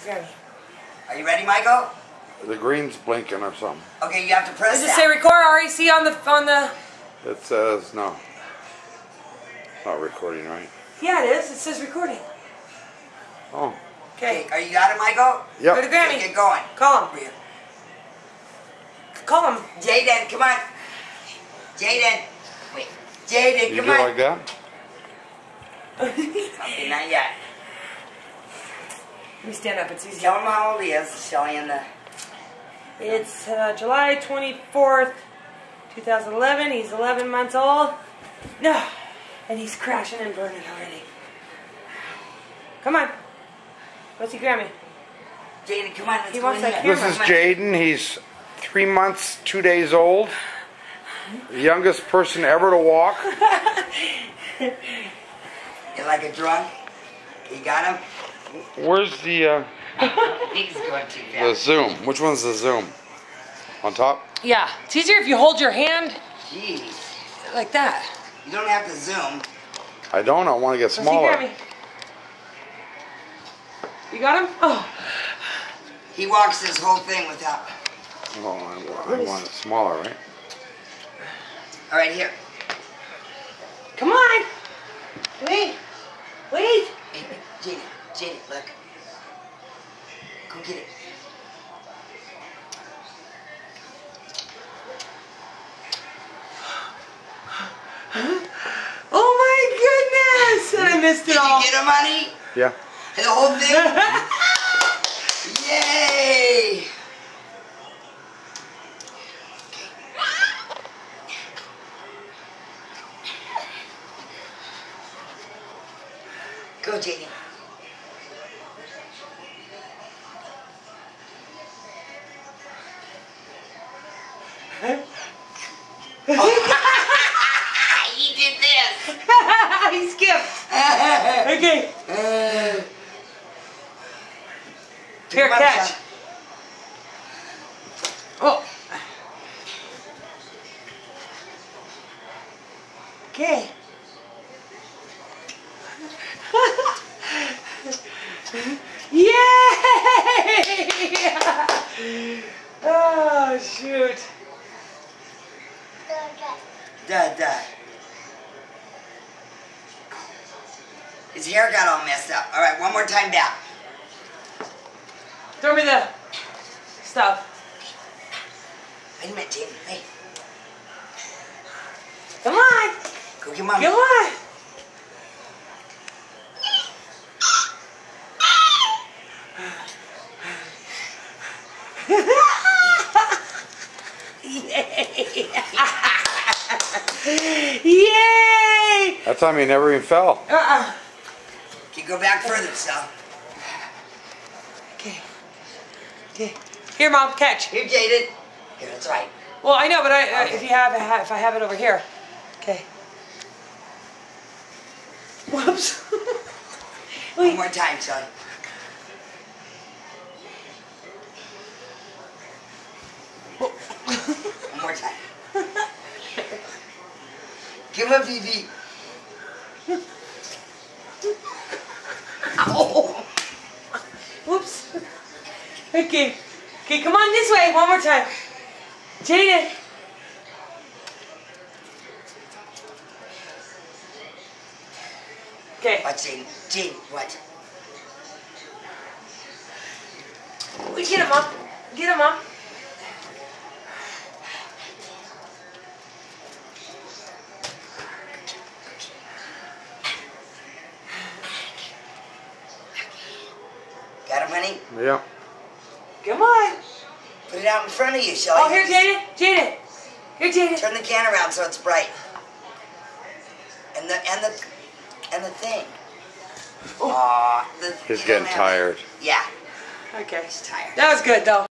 Grab me. Are you ready, Michael? The green's blinking or something. Okay, you have to press Does it that. say record REC on the? It says no. Not recording, right? Yeah, it is. It says recording. Oh. Okay. Are you got it, Michael? Yep. Go to Grammy. Okay, get going. Call him. Call him. Jaden, come on. Jaden. Wait. Jaden, You come do on. like that? Okay, not yet. Let me stand up. It's easy. Tell him how old he is, Shelly, in the... It's July 24th, 2011. He's 11 months old. No. And he's crashing and burning already. Come on. What's he grab me? Jaden, come on, let's He go wants in that here. This is Come on. Jaden. He's 3 months, 2 days old. The youngest person ever to walk. You're like a drunk. You got him? Where's the He's going too fast. zoom? Which one's the zoom? On top? Yeah. It's easier if you hold your hand Jeez. like that. You don't have to zoom. I don't. I want to get What's he smaller. grab me? You got him? Oh. He walks this whole thing without... Oh, I want it smaller, right? All right, here. Come on. Wait. Wait. Hey, Jaden, look. Go get it. Oh my goodness! And I missed it all. Did you get him, honey? Yeah. The whole thing? Yay! Go, Jaden. He did this. He skipped. Okay. Here, Come on, catch. son. Oh. Okay. Yay! Oh, shoot. Duh. His hair got all messed up. All right, one more time down. Throw me the stuff. Wait a minute, Jaden. Hey, Come on. go get Mommy. Come on. Yay! That time he never even fell. Okay, go back further, Sal. Okay. Okay. Here, Mom, catch. Here, Jaden. Here, that's right. Well, I know, but Okay. if I have it over here. Okay. Whoops. One Wait. more time, son. One more time. Give him a BB. Ow. Whoops. Okay. Okay, come on this way. One more time. Jaden. Okay. What, Jaden? Jaden, what? Get him, Mom. Get him, Mom. Got him, honey? Yeah. Come on. Put it out in front of you, Shelly. Oh, here, Jaden. Jaden. Here, Jaden. Turn the can around so it's bright. And the thing. Oh. Aw, He's getting tired. Yeah, Okay. he's tired. That was good, though.